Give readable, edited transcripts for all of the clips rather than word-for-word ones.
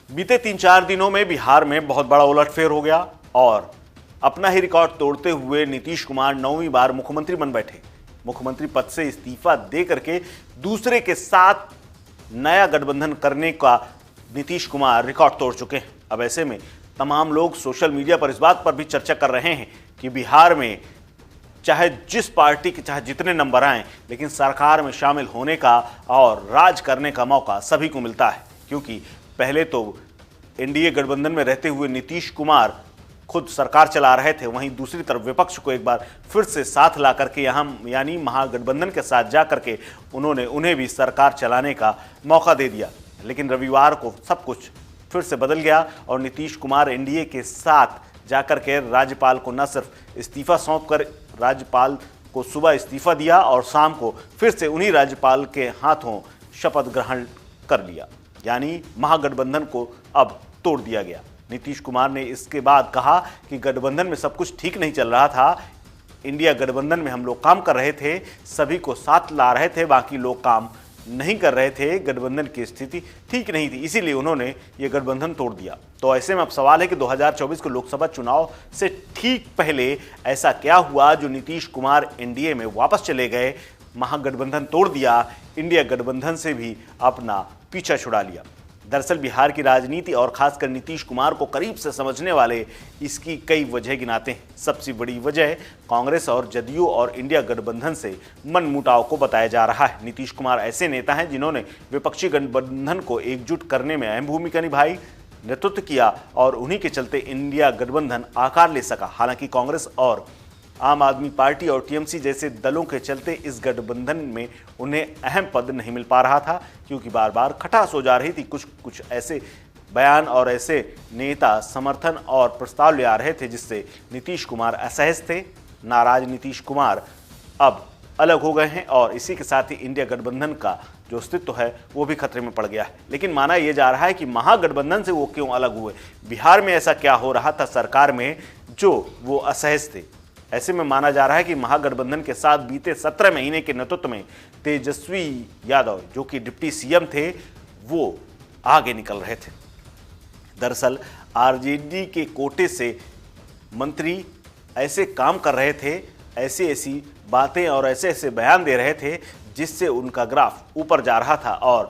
बीते 3-4 दिनों में बिहार में बहुत बड़ा उलटफेर हो गया और अपना ही रिकॉर्ड तोड़ते हुए नीतीश कुमार 9वीं बार मुख्यमंत्री बन बैठे। मुख्यमंत्री पद से इस्तीफा दे करके दूसरे के साथ नया गठबंधन करने का नीतीश कुमार रिकॉर्ड तोड़ चुके हैं। अब ऐसे में तमाम लोग सोशल मीडिया पर इस बात पर भी चर्चा कर रहे हैं कि बिहार में चाहे जिस पार्टी के चाहे जितने नंबर आए, लेकिन सरकार में शामिल होने का और राज करने का मौका सभी को मिलता है। क्योंकि पहले तो एनडीए गठबंधन में रहते हुए नीतीश कुमार खुद सरकार चला रहे थे, वहीं दूसरी तरफ विपक्ष को एक बार फिर से साथ ला करके यहाँ यानी महागठबंधन के साथ जा करके उन्हें भी सरकार चलाने का मौका दे दिया। लेकिन रविवार को सब कुछ फिर से बदल गया और नीतीश कुमार एनडीए के साथ जाकर के राज्यपाल को न सिर्फ इस्तीफा सौंप कर राज्यपाल को सुबह इस्तीफा दिया और शाम को फिर से उन्हीं राज्यपाल के हाथों शपथ ग्रहण कर लिया, यानी महागठबंधन को अब तोड़ दिया गया। नीतीश कुमार ने इसके बाद कहा कि गठबंधन में सब कुछ ठीक नहीं चल रहा था, इंडिया गठबंधन में हम लोग काम कर रहे थे, सभी को साथ ला रहे थे, बाकी लोग काम नहीं कर रहे थे, गठबंधन की स्थिति ठीक नहीं थी, इसीलिए उन्होंने ये गठबंधन तोड़ दिया। तो ऐसे में अब सवाल है कि 2024 के लोकसभा चुनाव से ठीक पहले ऐसा क्या हुआ जो नीतीश कुमार एनडीए में वापस चले गए, महागठबंधन तोड़ दिया, इंडिया गठबंधन से भी अपना पीछा छुड़ा लिया। दरअसल बिहार की राजनीति और खासकर नीतीश कुमार को करीब से समझने वाले इसकी कई वजह गिनाते हैं। सबसे बड़ी वजह कांग्रेस और जदयू और इंडिया गठबंधन से मनमुटाव को बताया जा रहा है। नीतीश कुमार ऐसे नेता हैं जिन्होंने विपक्षी गठबंधन को एकजुट करने में अहम भूमिका निभाई, नेतृत्व किया और उन्हीं के चलते इंडिया गठबंधन आकार ले सका। हालांकि कांग्रेस और आम आदमी पार्टी और टीएमसी जैसे दलों के चलते इस गठबंधन में उन्हें अहम पद नहीं मिल पा रहा था, क्योंकि बार बार खटास हो जा रही थी। कुछ ऐसे बयान और ऐसे नेता समर्थन और प्रस्ताव ले आ रहे थे जिससे नीतीश कुमार असहज थे। नाराज नीतीश कुमार अब अलग हो गए हैं और इसी के साथ ही इंडिया गठबंधन का जो अस्तित्व है वो भी खतरे में पड़ गया है। लेकिन माना यह जा रहा है कि महागठबंधन से वो क्यों अलग हुए, बिहार में ऐसा क्या हो रहा था सरकार में जो वो असहज थे। ऐसे में माना जा रहा है कि महागठबंधन के साथ बीते 17 महीने के नेतृत्व में तेजस्वी यादव जो कि डिप्टी सीएम थे वो आगे निकल रहे थे। दरअसल आरजेडी के कोटे से मंत्री ऐसे काम कर रहे थे, ऐसी बातें और ऐसे बयान दे रहे थे जिससे उनका ग्राफ ऊपर जा रहा था और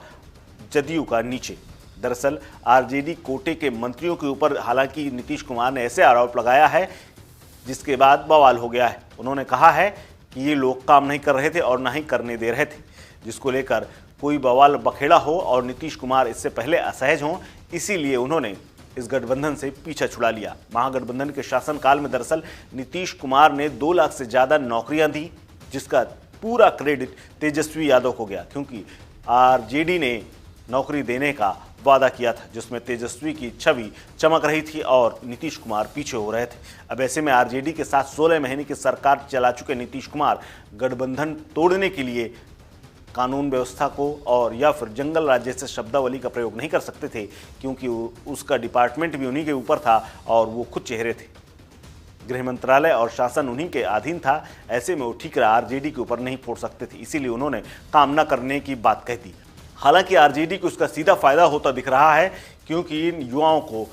जदयू का नीचे। दरअसल आरजेडी कोटे के मंत्रियों के ऊपर हालांकि नीतीश कुमार ने ऐसे आरोप लगाया है जिसके बाद बवाल हो गया है। उन्होंने कहा है कि ये लोग काम नहीं कर रहे थे और ना ही करने दे रहे थे, जिसको लेकर कोई बवाल बखेड़ा हो और नीतीश कुमार इससे पहले असहज हों, इसीलिए उन्होंने इस गठबंधन से पीछा छुड़ा लिया। महागठबंधन के शासनकाल में दरअसल नीतीश कुमार ने 2 लाख से ज़्यादा नौकरियां दी, जिसका पूरा क्रेडिट तेजस्वी यादव को गया, क्योंकि आरजेडी ने नौकरी देने का वादा किया था जिसमें तेजस्वी की छवि चमक रही थी और नीतीश कुमार पीछे हो रहे थे। अब ऐसे में आरजेडी के साथ 16 महीने की सरकार चला चुके नीतीश कुमार गठबंधन तोड़ने के लिए कानून व्यवस्था को और या फिर जंगल राज जैसे शब्दावली का प्रयोग नहीं कर सकते थे, क्योंकि उसका डिपार्टमेंट भी उन्हीं के ऊपर था और वो खुद चेहरे थे। गृह मंत्रालय और शासन उन्हीं के अधीन था। ऐसे में वो ठीकरा आरजेडी के ऊपर नहीं फोड़ सकते थे, इसीलिए उन्होंने काम न करने की बात कह दी। हालांकि आरजेडी को उसका सीधा फायदा होता दिख रहा है, क्योंकि इन युवाओं को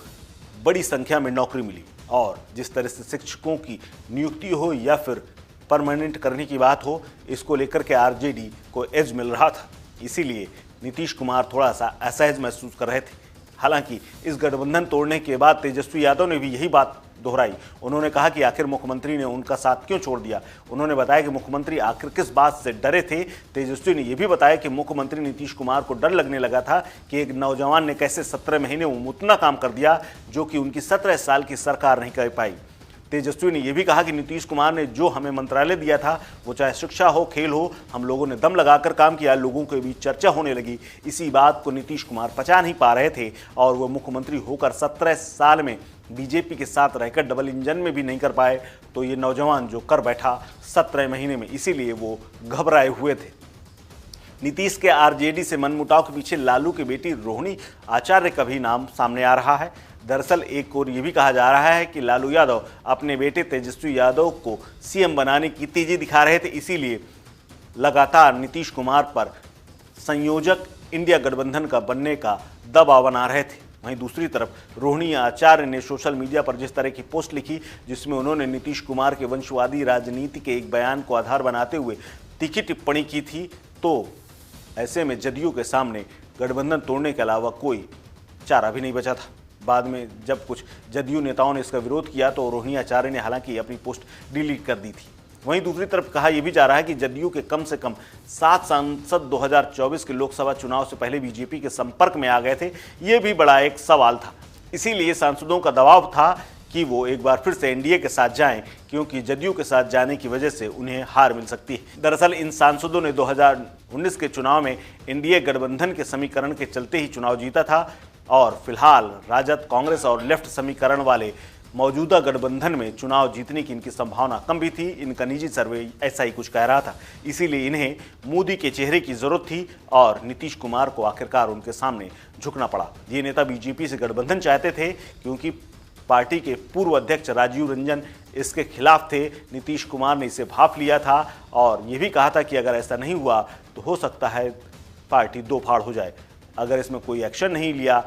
बड़ी संख्या में नौकरी मिली और जिस तरह से शिक्षकों की नियुक्ति हो या फिर परमानेंट करने की बात हो, इसको लेकर के आरजेडी को एज मिल रहा था। इसीलिए नीतीश कुमार थोड़ा सा असहज महसूस कर रहे थे। हालांकि इस गठबंधन तोड़ने के बाद तेजस्वी यादव ने भी यही बात दोहराई। उन्होंने कहा कि आखिर मुख्यमंत्री ने उनका साथ क्यों छोड़ दिया। उन्होंने बताया कि मुख्यमंत्री आखिर किस बात से डरे थे। तेजस्वी ने यह भी बताया कि मुख्यमंत्री नीतीश कुमार को डर लगने लगा था कि एक नौजवान ने कैसे 17 महीने में उतना काम कर दिया जो कि उनकी 17 साल की सरकार नहीं कर पाई। तेजस्वी ने यह भी कहा कि नीतीश कुमार ने जो हमें मंत्रालय दिया था, वो चाहे शिक्षा हो, खेल हो, हम लोगों ने दम लगाकर काम किया, लोगों के बीच चर्चा होने लगी। इसी बात को नीतीश कुमार पचा नहीं पा रहे थे और वो मुख्यमंत्री होकर 17 साल में बीजेपी के साथ रहकर डबल इंजन में भी नहीं कर पाए, तो ये नौजवान जो कर बैठा 17 महीने में, इसीलिए वो घबराए हुए थे। नीतीश के आरजेडी से मनमुटाव के पीछे लालू की बेटी रोहिणी आचार्य का भी नाम सामने आ रहा है। दरअसल एक और ये भी कहा जा रहा है कि लालू यादव अपने बेटे तेजस्वी यादव को सीएम बनाने की तेजी दिखा रहे थे, इसीलिए लगातार नीतीश कुमार पर संयोजक इंडिया गठबंधन का बनने का दबाव बना रहे थे। वहीं दूसरी तरफ रोहिणी आचार्य ने सोशल मीडिया पर जिस तरह की पोस्ट लिखी, जिसमें उन्होंने नीतीश कुमार के वंशवादी राजनीति के एक बयान को आधार बनाते हुए तीखी टिप्पणी की थी, तो ऐसे में जदयू के सामने गठबंधन तोड़ने के अलावा कोई चारा भी नहीं बचा था। बाद में जब कुछ जदयू नेताओं ने इसका विरोध किया तो रोहिणी आचार्य ने हालांकि अपनी पोस्ट डिलीट कर दी थी। वहीं दूसरी तरफ कहा यह भी जा रहा है कि जदयू के कम से कम 7 सांसद 2024 के लोकसभा चुनाव से पहले बीजेपी के संपर्क में आ गए थे। ये भी बड़ा एक सवाल था। इसीलिए सांसदों का दबाव था कि वो एक बार फिर से एनडीए के साथ जाएं, क्योंकि जदयू के साथ जाने की वजह से उन्हें हार मिल सकती है। दरअसल इन सांसदों ने 2019 के चुनाव में एनडीए गठबंधन के समीकरण के चलते ही चुनाव जीता था और फिलहाल राजद, कांग्रेस और लेफ्ट समीकरण वाले मौजूदा गठबंधन में चुनाव जीतने की इनकी संभावना कम भी थी। इनका निजी सर्वे ऐसा ही कुछ कह रहा था। इसीलिए इन्हें मोदी के चेहरे की जरूरत थी और नीतीश कुमार को आखिरकार उनके सामने झुकना पड़ा। ये नेता बीजेपी से गठबंधन चाहते थे क्योंकि पार्टी के पूर्व अध्यक्ष राजीव रंजन इसके खिलाफ थे। नीतीश कुमार ने इसे भांप लिया था और ये भी कहा था कि अगर ऐसा नहीं हुआ तो हो सकता है पार्टी दो फाड़ हो जाए। अगर इसमें कोई एक्शन नहीं लिया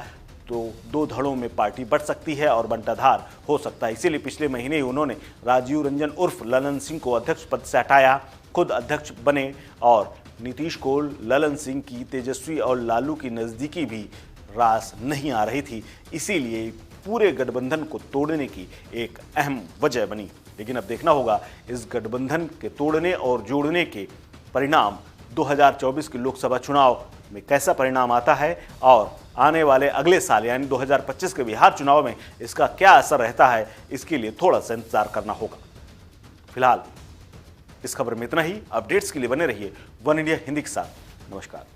तो 2 धड़ों में पार्टी बढ़ सकती है और बंटाधार हो सकता है। इसीलिए पिछले महीने ही उन्होंने राजीव रंजन उर्फ ललन सिंह को अध्यक्ष पद से हटाया, खुद अध्यक्ष बने और नीतीश को ललन सिंह की तेजस्वी और लालू की नज़दीकी भी रास नहीं आ रही थी। इसीलिए पूरे गठबंधन को तोड़ने की एक अहम वजह बनी। लेकिन अब देखना होगा इस गठबंधन के तोड़ने और जोड़ने के परिणाम 2024 के लोकसभा चुनाव में कैसा परिणाम आता है और आने वाले अगले साल यानी 2025 के बिहार चुनाव में इसका क्या असर रहता है, इसके लिए थोड़ा सा इंतजार करना होगा। फिलहाल इस खबर में इतना ही। अपडेट्स के लिए बने रहिए वन इंडिया हिंदी के साथ। नमस्कार।